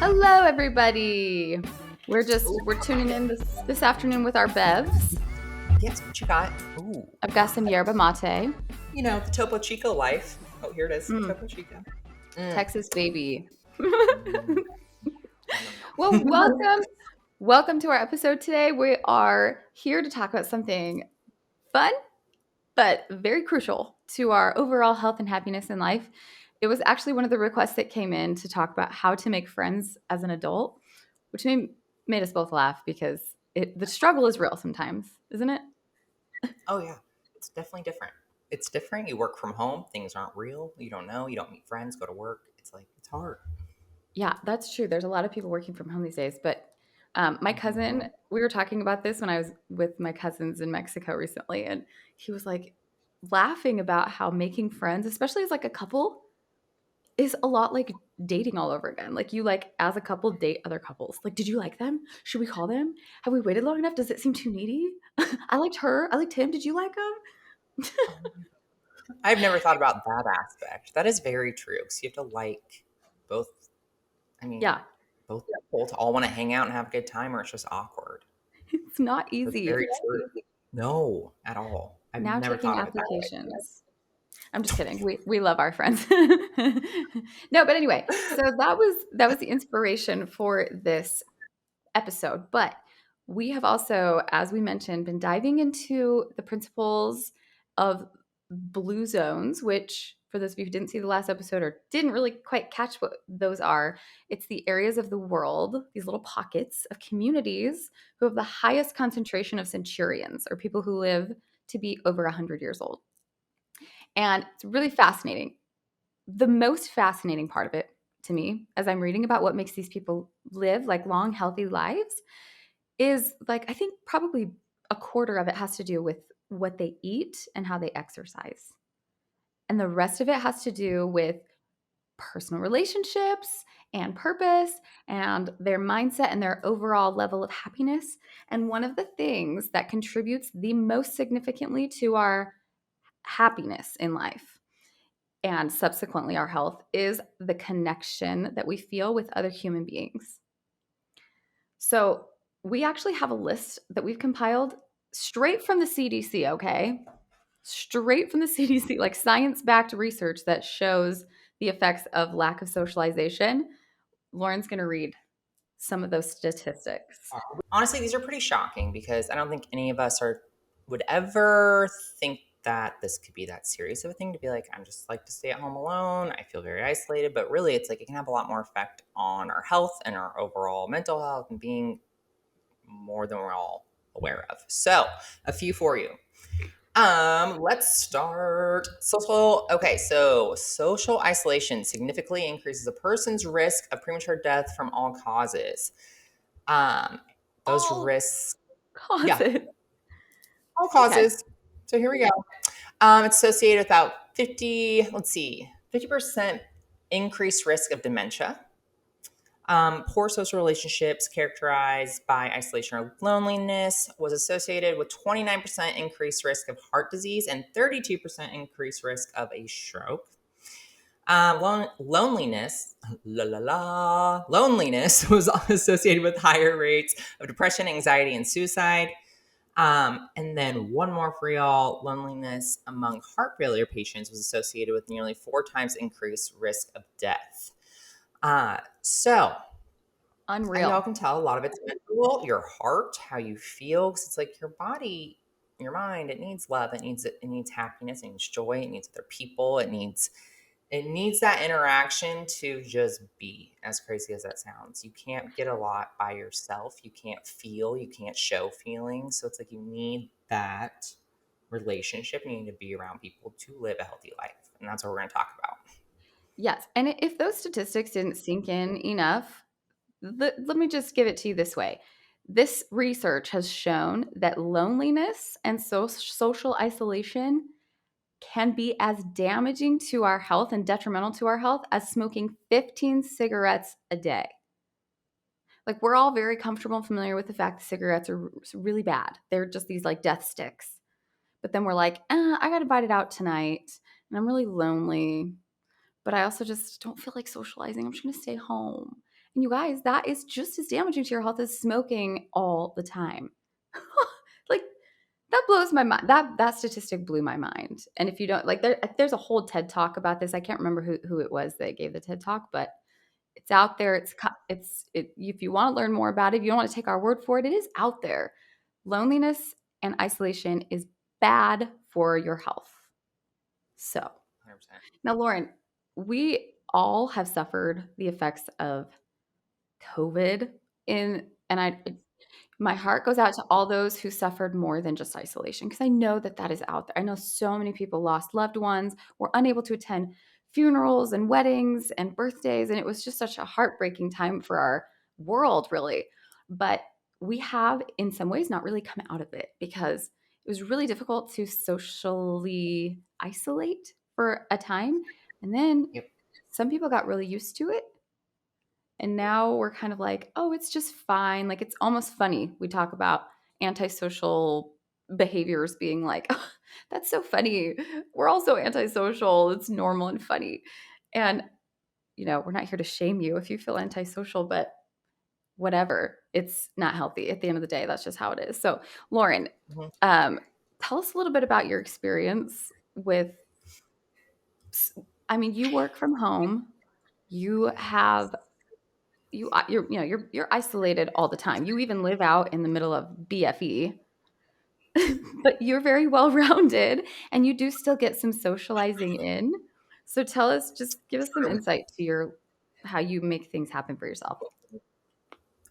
Hello, everybody. We're Ooh, tuning in this afternoon with our bevs. yes, what you got? Ooh, I've got some yerba mate. the Topo Chico life. Oh, here it is, Mm, Topo Chico. Mm. Texas baby. Mm. Nom, nom, Well, nom. welcome to our episode today. We are here to talk about something fun but very crucial to our overall health and happiness in life. It was actually one of the requests that came in to talk about how to make friends as an adult, which made us both laugh because the struggle is real sometimes, isn't it? Oh yeah, it's definitely different. It's different. You work from home. Things aren't real. You don't know. You don't meet friends. Go to work. It's hard. Yeah, that's true. There's a lot of people working from home these days. But my cousin, Mhm. we were talking about this when I was with my cousins in Mexico recently, and he was like laughing about how making friends, especially as like a couple, is a lot like dating all over again. Like you like as a couple date other couples. Like, did you like them? Should we call them? Have we waited long enough? Does it seem too needy? I liked her. I liked him. Did you like him? I've never thought about that aspect. That is very true. Because you have to like both. I mean, Yeah, both people to all want to hang out and have a good time, or it's just awkward. it's not That's easy. very true. No, at all. I've Now never taking thought of it that way. applications. I'm just kidding. We love our friends. No, but anyway, so that was the inspiration for this episode. But we have also, as we mentioned, been diving into the principles of blue zones, which for those of you who didn't see the last episode or didn't really quite catch what those are, it's the areas of the world, these little pockets of communities who have the highest concentration of centurions or people who live to be over 100 years old. And it's really fascinating. The most fascinating part of it to me, as I'm reading about what makes these people live like long, healthy lives, is like, I think probably a quarter of it has to do with what they eat and how they exercise. And the rest of it has to do with personal relationships and purpose and their mindset and their overall level of happiness. And one of the things that contributes the most significantly to our happiness in life and subsequently our health is the connection that we feel with other human beings. So, we actually have a list that we've compiled straight from the CDC, okay? Straight from the CDC, like science backed research that shows the effects of lack of socialization. Lauren's going to read some of those statistics. Honestly, these are pretty shocking because I don't think any of us would ever think that this could be that serious of a thing to be like, I'm just like to stay at home alone. I feel very isolated, but really it's like it can have a lot more effect on our health and our overall mental health and being more than we're all aware of. So, a few for you. Let's start so social isolation significantly increases a person's risk of premature death from all causes. Um, those All risks, yeah, causes. all Okay. causes. So here we go. It's associated with about 50% increased risk of dementia. Poor social relationships characterized by isolation or loneliness was associated with 29% increased risk of heart disease and 32% increased risk of a stroke. Loneliness, loneliness was associated with higher rates of depression, anxiety, and suicide. And then one more for y'all. Loneliness among heart failure patients was associated with nearly 4 times increased risk of death. So y'all Unreal. can tell a lot of it's mental, your heart, how you feel, because it's like your body, your mind, it needs love, it needs happiness, it needs joy, it needs other people, it needs that interaction to just be, as crazy as that sounds. You can't get a lot by yourself. You can't feel, you can't show feelings. So it's like you need that relationship. You need to be around people to live a healthy life. And that's what we're going to talk about. Yes. And if those statistics didn't sink in enough, let me just give it to you this way. This research has shown that loneliness and social isolation can be as damaging to our health and detrimental to our health as smoking 15 cigarettes a day. Like, we're all very comfortable and familiar with the fact that cigarettes are really bad. They're just these like death sticks. But then we're like, I got to bite it out tonight and I'm really lonely, but I also just don't feel like socializing. I'm just going to stay home. And you guys, that is just as damaging to your health as smoking all the time. Like that blows my mind. That statistic blew my mind. And if you don't like, there's a whole TED talk about this. I can't remember who it was that gave the TED talk, but it's out there. If you want to learn more about it, if you don't want to take our word for it, it is out there. Loneliness and isolation is bad for your health. So 100%. now, Lauren, we all have suffered the effects of COVID and my heart goes out to all those who suffered more than just isolation because I know that is out there. I know so many people lost loved ones, were unable to attend funerals and weddings and birthdays, and it was just such a heartbreaking time for our world, really. But we have, in some ways, not really come out of it because it was really difficult to socially isolate for a time. And then Yep. some people got really used to it and now we're kind of like, oh, it's just fine. Like it's almost funny. We talk about antisocial behaviors being like, oh, that's so funny. We're also antisocial. It's normal and funny. And, we're not here to shame you if you feel antisocial, but whatever. It's not healthy. At the end of the day, that's just how it is. So, Lauren, Mhm. um, tell us a little bit about your experience with, I mean, you work from home. You have you're isolated all the time. You even live out in the middle of BFE, but you're very well rounded and you do still get some socializing in. So just give us some True. insight to your how you make things happen for yourself.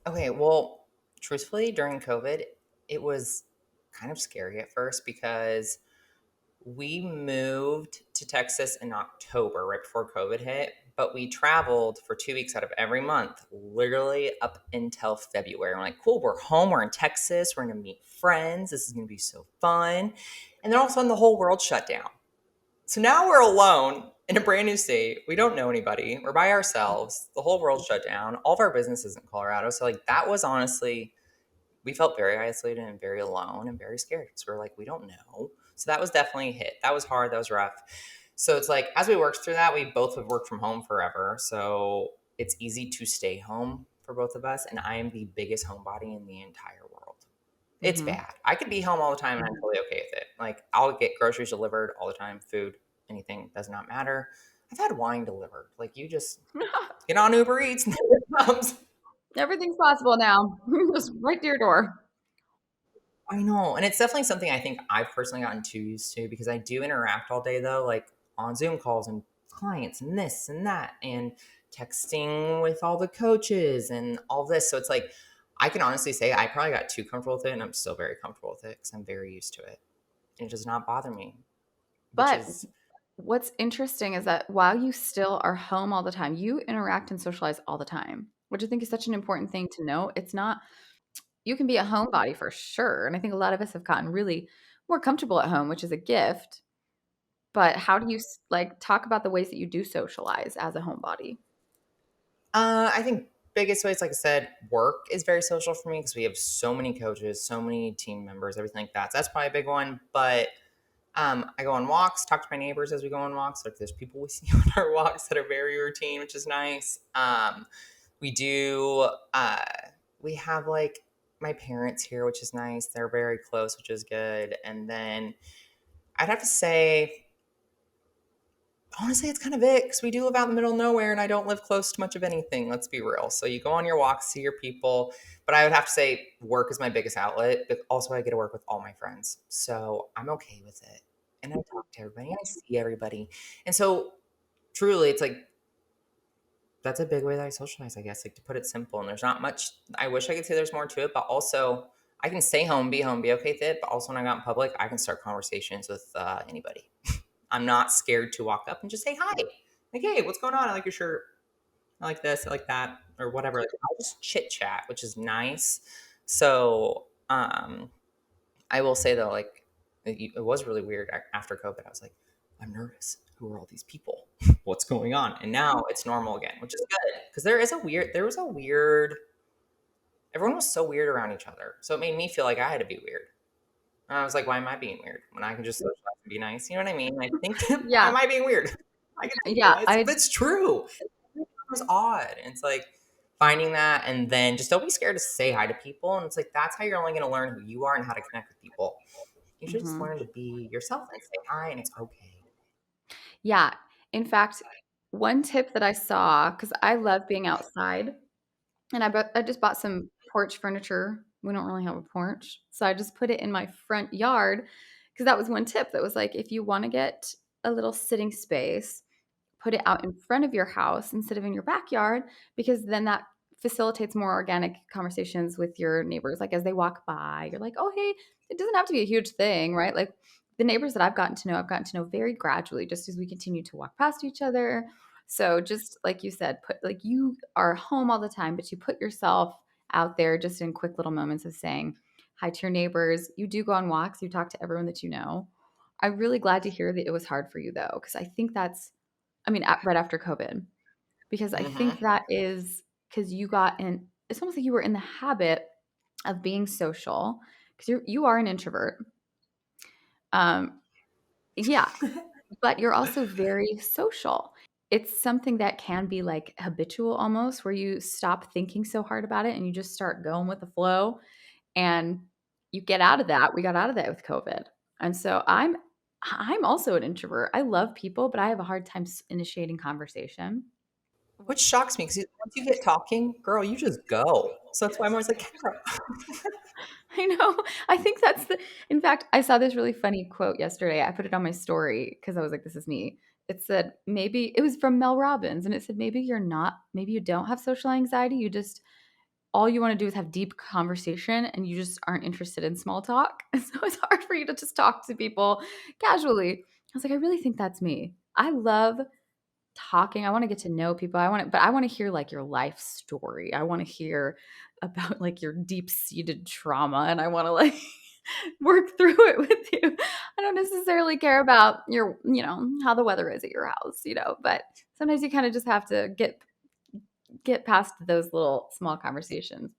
Okay, well, truthfully, during COVID, it was kind of scary at first because we moved to Texas in October, right before COVID hit, but we traveled for 2 weeks out of every month, literally up until February. We're like, cool, we're home, we're in Texas, we're gonna meet friends, this is gonna be so fun. And then all of a sudden, the whole world shut down. So now we're alone in a brand new state. We don't know anybody. We're by ourselves. The whole world shut down. All of our businesses in Colorado. So like that was honestly, we felt very isolated and very alone and very scared because we're like, we don't know. So that was definitely a hit. That was hard. That was rough. So it's like as we worked through that, we both have worked from home forever. So it's easy to stay home for both of us. And I am the biggest homebody in the entire world. It's Mm-hmm. bad. I could be home all the time and I'm totally okay with it. Like I'll get groceries delivered all the time, food, anything does not matter. I've had wine delivered. Like you just get on Uber Eats and it comes. Everything's possible now. Just right to your door. I know. And it's definitely something I think I've personally gotten too used to because I do interact all day though, like on Zoom calls and clients and this and that and texting with all the coaches and all this. So it's like I can honestly say I probably got too comfortable with it and I'm still very comfortable with it because I'm very used to it. And it does not bother me, which But is what's interesting is that while you still are home all the time, you interact and socialize all the time, which I think is such an important thing to know. It's not you can be a homebody for sure. And I think a lot of us have gotten really more comfortable at home, which is a gift. But how do you like talk about the ways that you do socialize as a homebody? I think biggest ways, like I said, work is very social for me because we have so many coaches, so many team members, everything like that. So that's probably a big one. But I go on walks, talk to my neighbors as we go on walks. Like there's people we see on our walks that are very routine, which is nice. We do. We have like my parents here, which is nice. They're very close, which is good. And then I'd have to say honestly, it's kind of it because we do live out in the middle of nowhere and I don't live close to much of anything. Let's be real. So you go on your walks, see your people. But I would have to say work is my biggest outlet. But also, I get to work with all my friends. So I'm okay with it. And I talk to everybody and I see everybody. And so truly, it's like that's a big way that I socialize, I guess, like to put it simple. And there's not much, I wish I could say there's more to it, but also I can stay home, be okay with it. But also when I got in public, I can start conversations with anybody. I'm not scared to walk up and just say hi. Like, hey, what's going on? I like your shirt. I like this. I like that, or whatever. Like, I'll just chit chat, which is nice. So, I will say though, like, it was really weird after COVID. I was like, I'm nervous. Who are all these people? What's going on? And now it's normal again, which is good because there was a weird. Everyone was so weird around each other, so it made me feel like I had to be weird. And I was like, why am I being weird when I can just socialize and be nice? You know what I mean? I think, why Yeah. am I being weird? I can Yeah. socialize. But it's true. It was odd. And it's like, finding that, and then just don't be scared to say hi to people. And it's like that's how you're only going to learn who you are and how to connect with people. You should just Hmm. learn to be yourself and say hi, and it's okay. Yeah. In fact, one tip that I saw, because I love being outside, and I just bought some porch furniture. We don't really have a porch, so I just put it in my front yard because that was one tip that was like, if you want to get a little sitting space, put it out in front of your house instead of in your backyard, because then that facilitates more organic conversations with your neighbors. Like as they walk by, you're like, oh, hey, it doesn't have to be a huge thing, right? Like the neighbors that I've gotten to know very gradually just as we continue to walk past each other. So just like you said, put like you are home all the time, but you put yourself out there just in quick little moments of saying hi to your neighbors. You do go on walks, you talk to everyone that you know. I'm really glad to hear that it was hard for you though, because I think that's I mean, right after COVID, because I think Hmm. that is because you got in, it's almost like you were in the habit of being social because you are an introvert. Um, yeah, but you're also very social. It's something that can be like habitual almost, where you stop thinking so hard about it and you just start going with the flow. And you get out of that. We got out of that with COVID. And so I'm also an introvert. I love people, but I have a hard time initiating conversation. Which shocks me because once you get talking, girl, you just go. So that's why I'm always like, Kendra. I know. I think that's the in fact, I saw this really funny quote yesterday. I put it on my story because I was like, this is me. It said, maybe it was from Mel Robbins, and it said, maybe you don't have social anxiety. You just all you want to do is have deep conversation and you just aren't interested in small talk. And so it's hard for you to just talk to people casually. I was like, I really think that's me. I love talking. I want to get to know people. But I want to hear like your life story. I want to hear about like your deep-seated trauma and I want to like work through it with you. I don't necessarily care about how the weather is at your house, but sometimes you kind of just have to get past those little small conversations.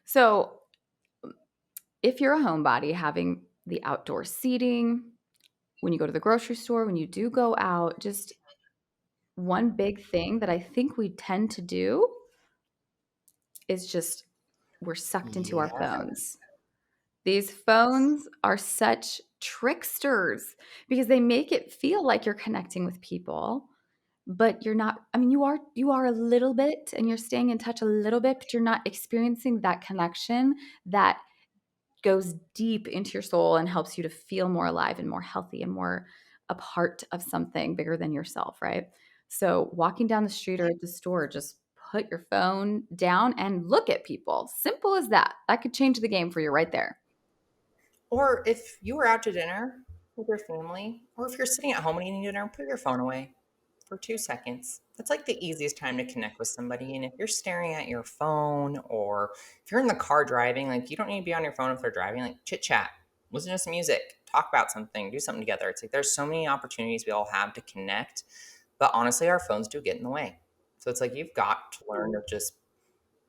So, if you're a homebody having the outdoor seating, when you go to the grocery store, when you do go out, just one big thing that I think we tend to do is just we're sucked into our Yeah. phones. These phones are such tricksters because they make it feel like you're connecting with people, but you're not. I mean, you are a little bit and you're staying in touch a little bit, but you're not experiencing that connection that goes deep into your soul and helps you to feel more alive and more healthy and more a part of something bigger than yourself, right? So, walking down the street or at the store, just put your phone down and look at people. Simple as that. That could change the game for you right there. Or if you were out to dinner with your family, or if you're sitting at home and eating dinner, put your phone away for 2 seconds. That's like the easiest time to connect with somebody. And if you're staring at your phone or if you're in the car driving, like you don't need to be on your phone if they're driving, like chit chat, listen to some music, talk about something, do something together. It's like there's so many opportunities we all have to connect, but honestly, our phones do get in the way. So it's like you've got to learn to just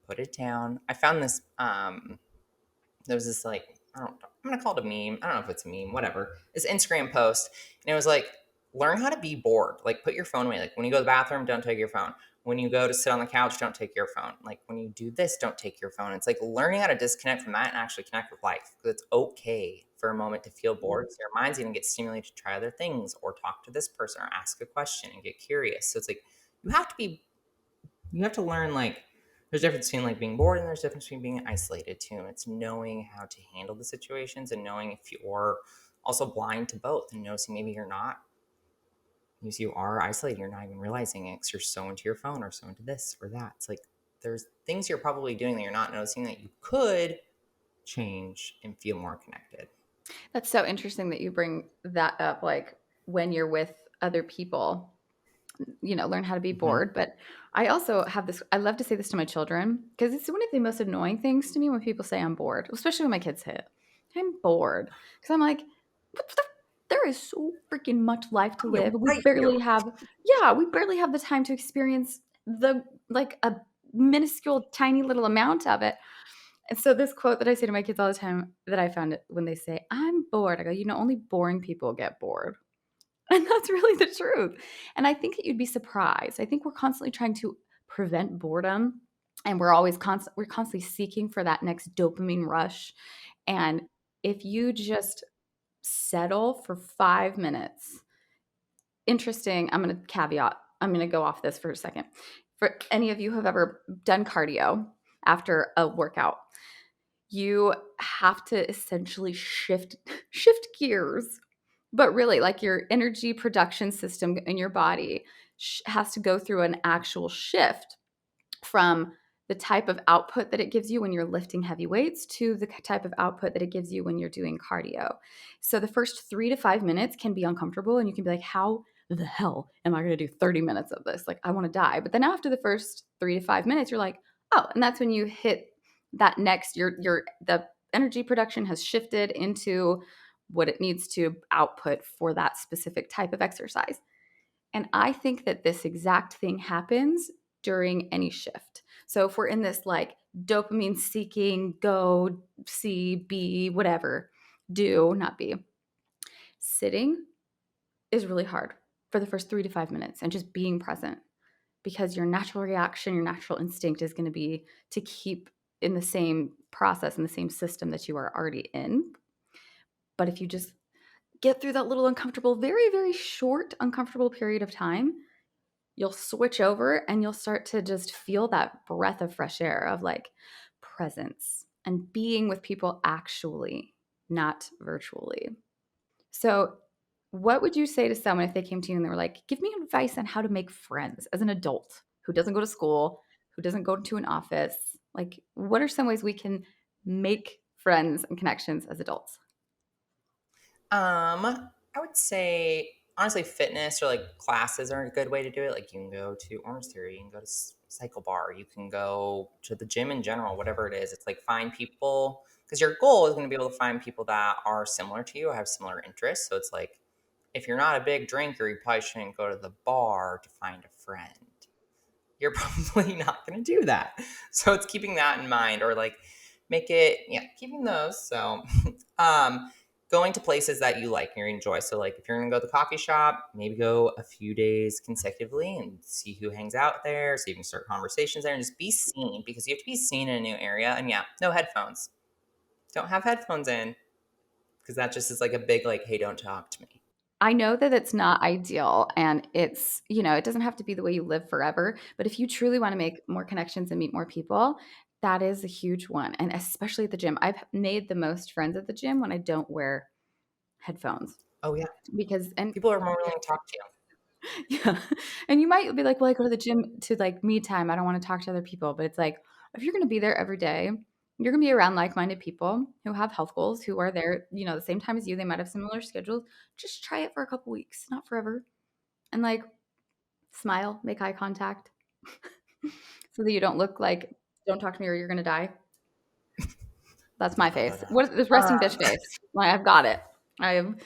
put it down. I found this there was this like I'm gonna call it a meme. I don't know if it's a meme, whatever. This Instagram post, and it was like, learn how to be bored. Like put your phone away. Like when you go to the bathroom, don't take your phone. When you go to sit on the couch, don't take your phone. Like when you do this, don't take your phone. It's like learning how to disconnect from that and actually connect with life. Because it's okay for a moment to feel bored. So your mind's gonna get stimulated to try other things or talk to this person or ask a question and get curious. So it's like you have to be you have to learn like there's a difference between like being bored and there's a difference between being isolated too. And it's knowing how to handle the situations and knowing if you're also blind to both and noticing maybe you're not because you are isolated, you're not even realizing it because you're so into your phone or so into this or that. It's like there's things you're probably doing that you're not noticing that you could change and feel more connected. That's so interesting that you bring that up, like when you're with other people, learn how to be Hmm. bored. But I also have this, I love to say this to my children because it's one of the most annoying things to me when people say I'm bored, especially when my kids hit. I'm bored. Because I'm like, what the? There is so freaking much life to live. I'm right here. We barely have the time to experience like a minuscule, tiny little amount of it. And so this quote that I say to my kids all the time that I found it when they say, I'm bored, I go, only boring people get bored. And that's really the truth. And I think that you'd be surprised. I think we're constantly trying to prevent boredom and we're constantly seeking for that next dopamine rush. And if you just settle for 5 minutes, interesting. I'm going to caveat. I'm going to go off this for a second. For any of you who have ever done cardio after a workout, you have to essentially shift gears. But really, like your energy production system in your body has to go through an actual shift from the type of output that it gives you when you're lifting heavy weights to the type of output that it gives you when you're doing cardio. So the first 3 to 5 minutes can be uncomfortable, and you can be like, how the hell am I going to do 30 minutes of this? Like, I want to die. But then after the first 3 to 5 minutes, you're like, oh, and that's when you hit that next, the energy production has shifted into what it needs to output for that specific type of exercise. And I think that this exact thing happens during any shift. So if we're in this like dopamine seeking, go, see, be, whatever, do, not be, sitting is really hard for the first 3 to 5 minutes and just being present, because your natural reaction, your natural instinct is going to be to keep in the same process, in the same system that you are already in. But if you just get through that little uncomfortable, very, very short, uncomfortable period of time, you'll switch over and you'll start to just feel that breath of fresh air of like presence and being with people actually, not virtually. So, what would you say to someone if they came to you and they were like, give me advice on how to make friends as an adult who doesn't go to school, who doesn't go to an office? Like, what are some ways we can make friends and connections as adults? I would say honestly, fitness or like classes are a good way to do it. Like you can go to Orange Theory, you can go to Cycle Bar, you can go to the gym in general, whatever it is. It's like find people because your goal is going to be able to find people that are similar to you or have similar interests. So it's like if you're not a big drinker, you probably shouldn't go to the bar to find a friend. You're probably not going to do that. So it's keeping that in mind or like make it, yeah, keeping those. So, um, going to places that you like and you enjoy. So, like if you're going to go to the coffee shop, maybe go a few days consecutively and see who hangs out there. So you can start conversations there and just be seen because you have to be seen in a new area. And yeah, no headphones. Don't have headphones in because that just is like a big, like, hey, don't talk to me. I know that it's not ideal and it's, it doesn't have to be the way you live forever, but if you truly want to make more connections and meet more people, that is a huge one. And especially at the gym. I've made the most friends at the gym when I don't wear headphones Oh, yeah. because, and People are more willing to talk to you. yeah. And you might be like, well, I go to the gym to like me time. I don't want to talk to other people. But it's like, if you're going to be there every day, you're going to be around like minded people who have health goals, who are there, the same time as you. They might have similar schedules. Just try it for a couple weeks, not forever. And like, smile, make eye contact so that you don't look like, don't talk to me or you're going to die. That's my face. What is this resting bitch Um, face? Like, I've got it. I am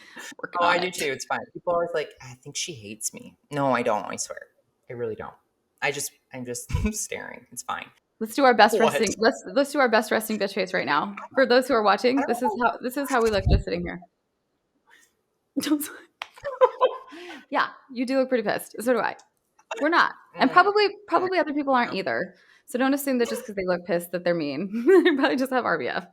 working Oh, on I do it. too. It's fine. People are always like, I think she hates me. No, I don't. I swear. I really don't. I'm just staring. It's fine. Let's do our best What? resting. Let's do our best resting bitch face right now. For those who are I watching, don't know. this is how we look just sitting here. Yeah, you do look pretty pissed. So do I. We're not, and Mm, probably other people aren't no, either. So don't assume that just because they look pissed that they're mean. They probably just have RBF.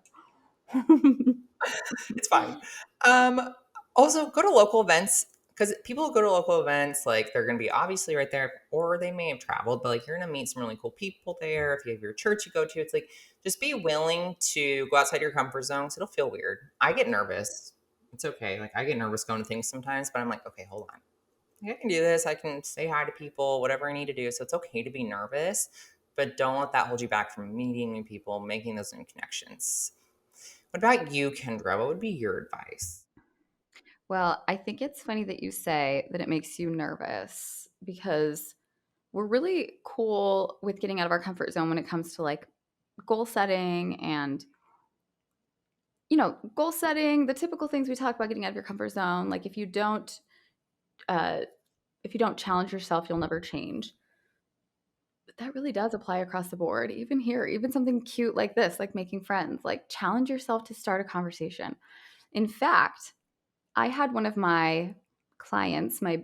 it's fine. Um, Also, go to local events because people who go to local events, like they're going to be obviously right there, or they may have traveled, but like you're going to meet some really cool people there. If you have your church you go to, it's like just be willing to go outside your comfort zone. 'Cause it'll feel weird. I get nervous. It's okay. Like I get nervous going to things sometimes, but I'm like, okay, hold on. I can do this. I can say hi to people, whatever I need to do. So it's okay to be nervous, but don't let that hold you back from meeting new people, making those new connections. What about you, Kendra? What would be your advice? Well, I think it's funny that you say that it makes you nervous because we're really cool with getting out of our comfort zone when it comes to like goal setting and goal setting, the typical things we talk about getting out of your comfort zone. Like uh, if you don't challenge yourself, you'll never change. But that really does apply across the board, even here, even something cute like this, like making friends. Like challenge yourself to start a conversation. In fact, I had one of my clients, my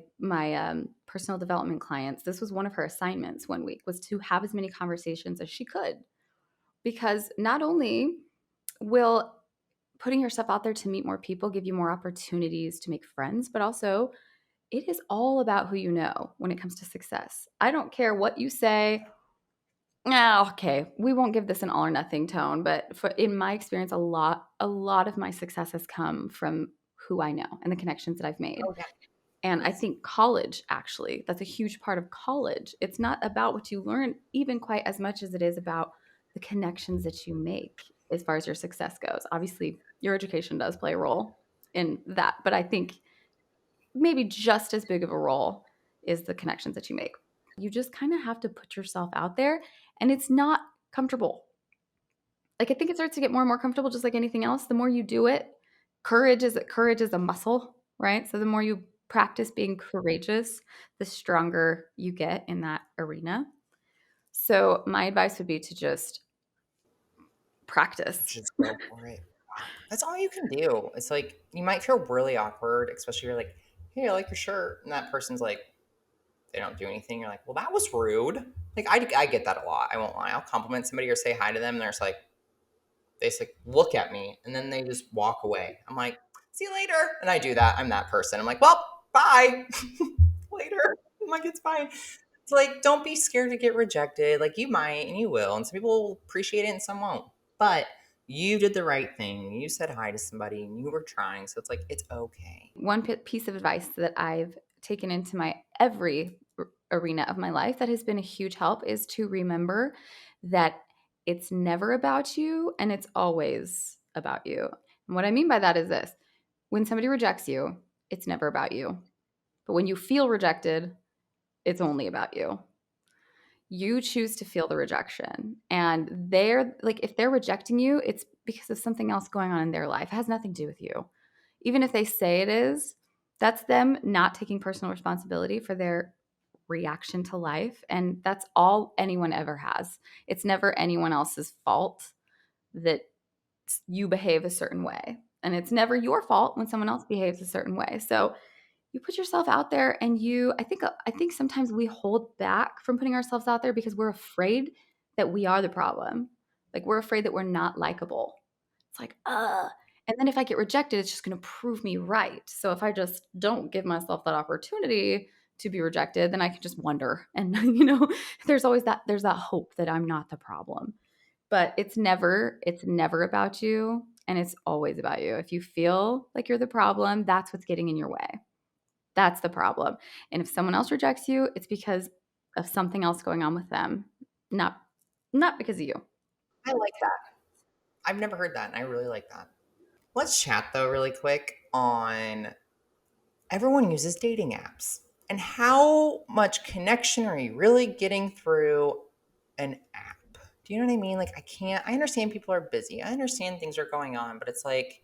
personal development clients, this was one of her assignments one week, was to have as many conversations as she could. Because not only will putting yourself out there to meet more people give you more opportunities to make friends, but also it is all about who you know when it comes to success. I don't care what you say. Ah, okay, we won't give this an all or nothing tone, but in my experience, a lot of my success has come from who I know and the connections that I've made. Oh yeah. And I Yes. think college, actually, that's a huge part of college. It's not about what you learn, even quite as much as it is about the connections that you make as far as your success goes. Obviously, your education does play a role in that, but I think maybe just as big of a role is the connections that you make. You just kind of have to put yourself out there, and it's not comfortable. Like I think it starts to get more and more comfortable just like anything else. The more you do it, courage is a muscle, right? So the more you practice being courageous, the stronger you get in that arena. So my advice would be to just practice. Just go for it. Wow. That's all you can do. It's like you might feel really awkward, especially if you're like, hey, I like your shirt. And that person's like, they don't do anything. You're like, well, that was rude. Like, I get that a lot. I won't lie. I'll compliment somebody or say hi to them. And they're just like, they just like look at me and then they just walk away. I'm like, see you later. And I do that. I'm that person. I'm like, well, bye. Later. I'm like, it's fine. It's like, don't be scared to get rejected. Like, you might and you will. And some people will appreciate it and some won't. But you did the right thing. You said hi to somebody and you were trying. So it's like, it's okay. One piece of advice that I've taken into my every arena of my life that has been a huge help is to remember that it's never about you and it's always about you. And what I mean by that is this: when somebody rejects you, it's never about you. But when you feel rejected, it's only about you. You choose to feel the rejection. And they're like, if they're rejecting you, it's because of something else going on in their life. It has nothing to do with you. Even if they say it is, that's them not taking personal responsibility for their reaction to life. And that's all anyone ever has. It's never anyone else's fault that you behave a certain way. And it's never your fault when someone else behaves a certain way. So you put yourself out there and I think sometimes we hold back from putting ourselves out there because we're afraid that we are the problem. Like we're afraid that we're not likable. It's like, and then if I get rejected, it's just going to prove me right. So if I just don't give myself that opportunity to be rejected, then I can just wonder. And there's that hope that I'm not the problem. But it's never about you and it's always about you. If you feel like you're the problem, that's what's getting in your way. That's the problem. And if someone else rejects you, it's because of something else going on with them, not not because of you. I like that. I've never heard that. And I really like that. Let's chat though, really quick on everyone uses dating apps. And how much connection are you really getting through an app? Do you know what I mean? Like, I understand people are busy. I understand things are going on, but it's like,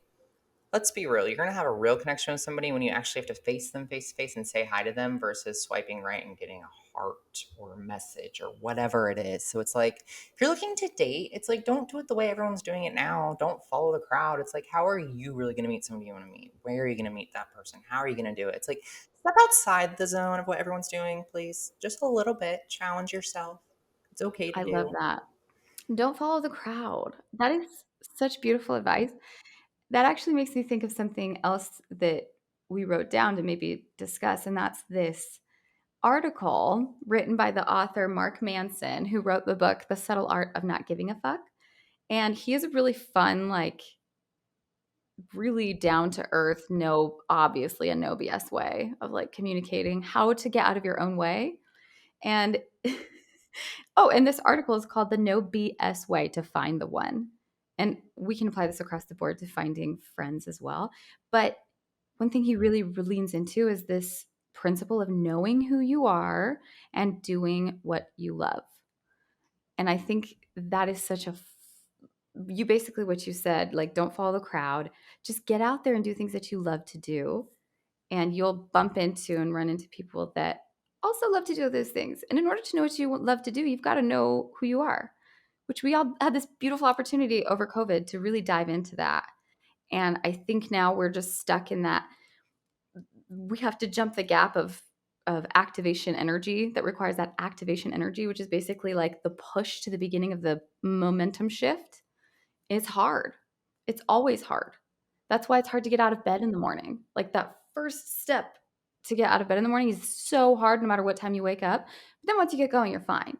let's be real. You're going to have a real connection with somebody when you actually have to face them face to face and say hi to them versus swiping right and getting a heart or a message or whatever it is. So it's like, if you're looking to date, it's like, don't do it the way everyone's doing it now. Don't follow the crowd. It's like, how are you really going to meet somebody you want to meet? Where are you going to meet that person? How are you going to do it? It's like, step outside the zone of what everyone's doing, please. Just a little bit. Challenge yourself. It's okay to I love do. that. Don't follow the crowd. That is such beautiful advice. That actually makes me think of something else that we wrote down to maybe discuss, and that's this article written by the author Mark Manson, who wrote the book The Subtle Art of Not Giving a Fuck. And he has a really fun, like really down to earth, no, obviously a no BS way of like communicating how to get out of your own way. And oh, and this article is called The No BS Way to Find the One. And we can apply this across the board to finding friends as well. But one thing he really leans into is this principle of knowing who you are and doing what you love. And I think that is such a you basically what you said, like don't follow the crowd. Just get out there and do things that you love to do. And you'll bump into and run into people that also love to do those things. And in order to know what you love to do, you've got to know who you are, which we all had this beautiful opportunity over COVID to really dive into that. And I think now we're just stuck in that we have to jump the gap of activation energy that requires that activation energy, which is basically like the push to the beginning of the momentum shift. It's hard. It's always hard. That's why it's hard to get out of bed in the morning. Like that first step to get out of bed in the morning is so hard no matter what time you wake up. But then once you get going, you're fine.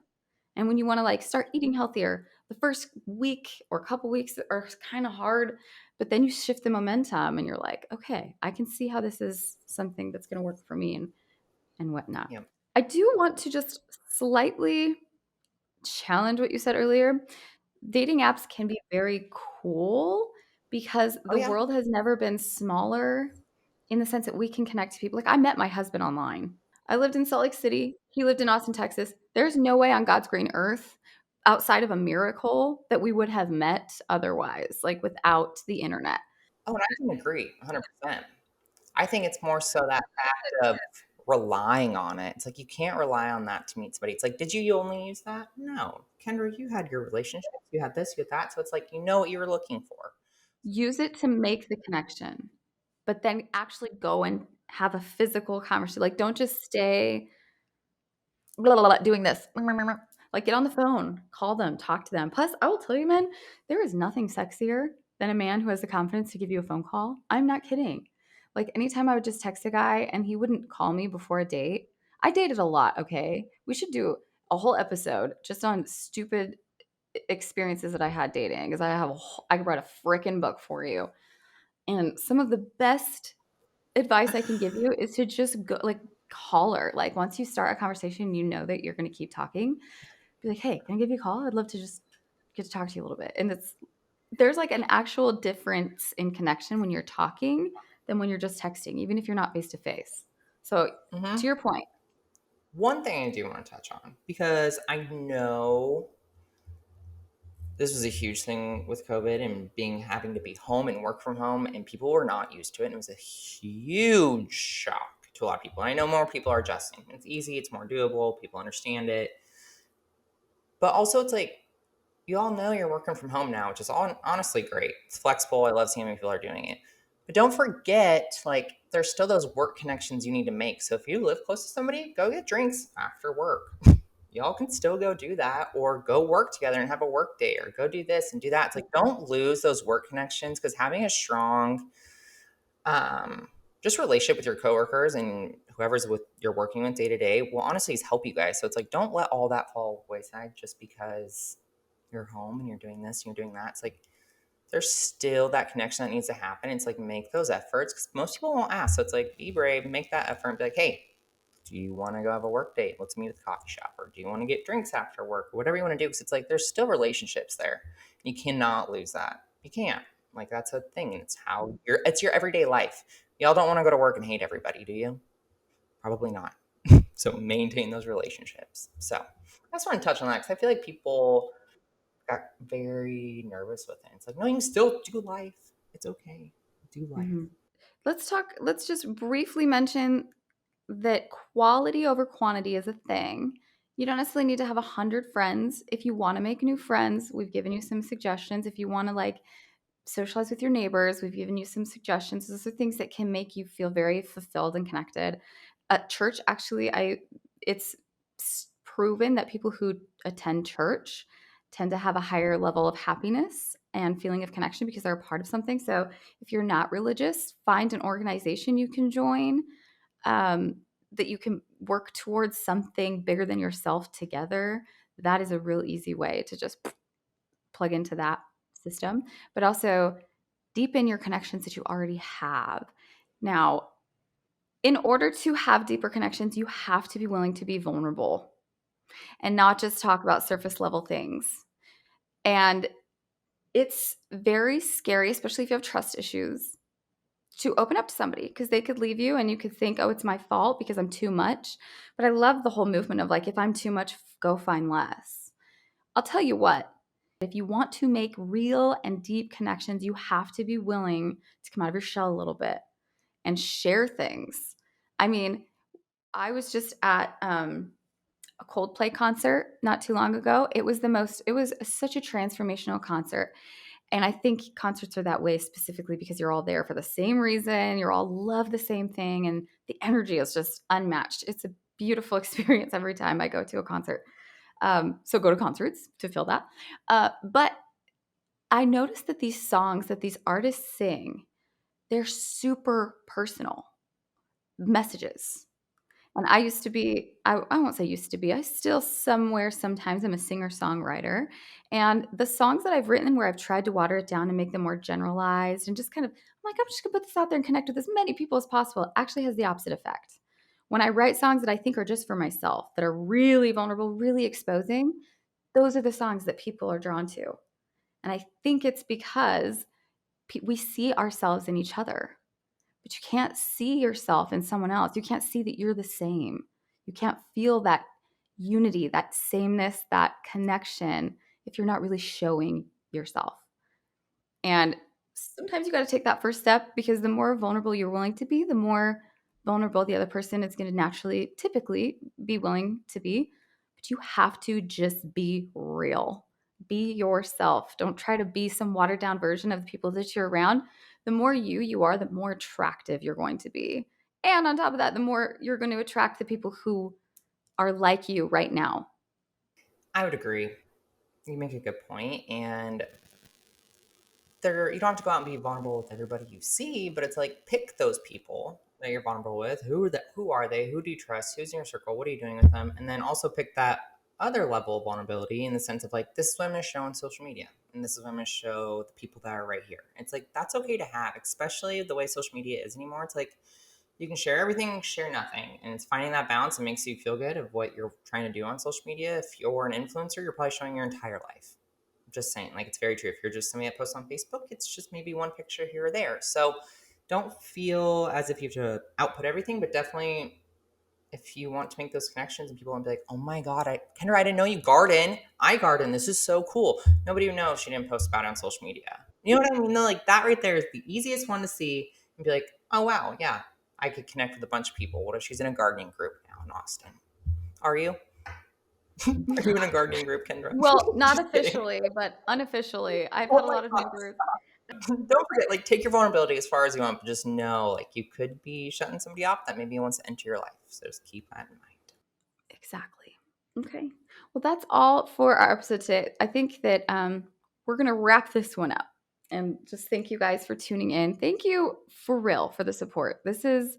And when you want to like start eating healthier, the first week or couple weeks are kind of hard, but then you shift the momentum and you're like, okay, I can see how this is something that's going to work for me and whatnot. Yeah. I do want to just slightly challenge what you said earlier. Dating apps can be very cool because Oh the yeah. world has never been smaller in the sense that we can connect to people. Like I met my husband online. I lived in Salt Lake City. He lived in Austin, Texas. There's no way on God's green earth outside of a miracle that we would have met otherwise, like without the internet. Oh, and I can agree 100%. I think it's more so that fact of relying on it. It's like you can't rely on that to meet somebody. It's like, did you only use that? No. Kendra, you had your relationships, you had this, you had that. So it's like you know what you were looking for. Use it to make the connection, but then actually go and have a physical conversation. Like don't just stay blah, blah, blah, doing this. Like get on the phone, call them, talk to them. Plus, I will tell you, man, there is nothing sexier than a man who has the confidence to give you a phone call. I'm not kidding. Like anytime I would just text a guy and he wouldn't call me before a date. I dated a lot, okay? We should do a whole episode just on stupid experiences that I had dating because I could write a freaking book for you. And some of the best advice I can give you is to just go like call her. Like once you start a conversation, you know that you're going to keep talking. Be like, "Hey, can I give you a call? I'd love to just get to talk to you a little bit." And there's like an actual difference in connection when you're talking than when you're just texting, even if you're not face to face. So, Hmm. to your point, One thing I do want to touch on, because I know this was a huge thing with COVID and being having to be home and work from home, and people were not used to it. And it was a huge shock to a lot of people. And I know more people are adjusting. It's easy, it's more doable, people understand it. But also, it's like you all know you're working from home now, which is honestly great. It's flexible. I love seeing how people are doing it. But don't forget, like, there's still those work connections you need to make. So if you live close to somebody, go get drinks after work. Y'all can still go do that or go work together and have a work day or go do this and do that. It's like, don't lose those work connections because having a strong just relationship with your coworkers and whoever's with you're working with day to day will honestly help you guys. So it's like, don't let all that fall wayside just because you're home and you're doing this and you're doing that. It's like there's still that connection that needs to happen. It's like make those efforts because most people won't ask. So it's like be brave, make that effort, and be like, hey, do you want to go have a work date? Let's meet at the coffee shop, or do you want to get drinks after work, or whatever you want to do? Because it's like there's still relationships there. You cannot lose that. You can't. Like that's a thing, and it's your everyday life. Y'all don't want to go to work and hate everybody, do you? Probably not. So maintain those relationships. So I just want to touch on that because I feel like people got very nervous with it. It's like, no, you can still do life. It's okay. Do life. mhm. Let's just briefly mention that quality over quantity is a thing. You don't necessarily need to have 100 friends. If you want to make new friends, we've given you some suggestions. If you want to like socialize with your neighbors, we've given you some suggestions. Those are things that can make you feel very fulfilled and connected. At church, actually, I it's proven that people who attend church tend to have a higher level of happiness and feeling of connection because they're a part of something. So if you're not religious, find an organization you can join, that you can work towards something bigger than yourself together. That is a real easy way to just plug into that system, but also deepen your connections that you already have. Now, in order to have deeper connections, you have to be willing to be vulnerable and not just talk about surface level things. And it's very scary, especially if you have trust issues, to open up to somebody because they could leave you and you could think, oh, it's my fault because I'm too much. But I love the whole movement of like, if I'm too much, go find less. I'll tell you what, if you want to make real and deep connections, you have to be willing to come out of your shell a little bit and share things. I mean, I was just at a Coldplay concert not too long ago. It was such a transformational concert. And I think concerts are that way specifically because you're all there for the same reason. You all love the same thing, and the energy is just unmatched. It's a beautiful experience every time I go to a concert. So go to concerts to feel that. But I noticed that these songs that these artists sing, they're super personal messages. And I used to be, I won't say used to be, I still somewhere sometimes am a singer songwriter. And the songs that I've written where I've tried to water it down and make them more generalized and just kind of, I'm like, I'm just gonna put this out there and connect with as many people as possible, actually has the opposite effect. When I write songs that I think are just for myself, that are really vulnerable, really exposing, those are the songs that people are drawn to. And I think it's because we see ourselves in each other, but you can't see yourself in someone else. You can't see that you're the same. You can't feel that unity, that sameness, that connection if you're not really showing yourself. And sometimes you got to take that first step because the more vulnerable you're willing to be, the more vulnerable the other person is going to naturally, typically, be willing to be. But you have to just be real. Be yourself. Don't try to be some watered down version of the people that you're around. The more you are, the more attractive you're going to be. And on top of that, the more you're going to attract the people who are like you right now. I would agree. You make a good point, and there you don't have to go out and be vulnerable with everybody you see, but it's like pick those people that you're vulnerable with. Who are they? Who do you trust? Who's in your circle? What are you doing with them? And then also pick that other level of vulnerability in the sense of like this is what I'm going to show on social media, and this is what I'm going to show the people that are right here. It's like that's okay to have, especially the way social media is anymore. It's like you can share everything, share nothing, and it's finding that balance that makes you feel good of what you're trying to do on social media. If you're an influencer, you're probably showing your entire life. Just saying, like, it's very true. If you're just somebody that posts on Facebook, it's just maybe one picture here or there. So don't feel as if you have to output everything, but definitely if you want to make those connections and people want to be like, oh my God, Kendra, I didn't know you garden. I garden. This is so cool. Nobody would know if she didn't post about it on social media. You know what I mean? Like that right there is the easiest one to see and be like, oh wow, yeah, I could connect with a bunch of people. What if she's in a gardening group now in Austin? Are you? Are you in a gardening group, Kendra? Well, not Just kidding. officially, but unofficially, I've Oh had a my lot of God. neighbors. Don't forget, like, take your vulnerability as far as you want, but just know, like, you could be shutting somebody off that maybe wants to enter your life. So just keep that in mind. Exactly. Okay. Well, that's all for our episode today. I think that we're going to wrap this one up and just thank you guys for tuning in. Thank you for real for the support. This is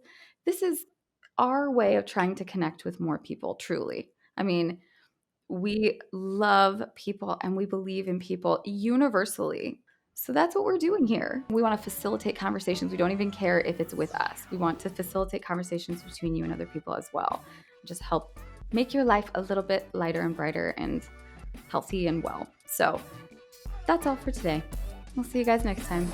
our way of trying to connect with more people, truly. I mean, we love people and we believe in people universally. So that's what we're doing here. We want to facilitate conversations. We don't even care if it's with us. We want to facilitate conversations between you and other people as well. Just help make your life a little bit lighter and brighter and healthy and well. So that's all for today. We'll see you guys next time.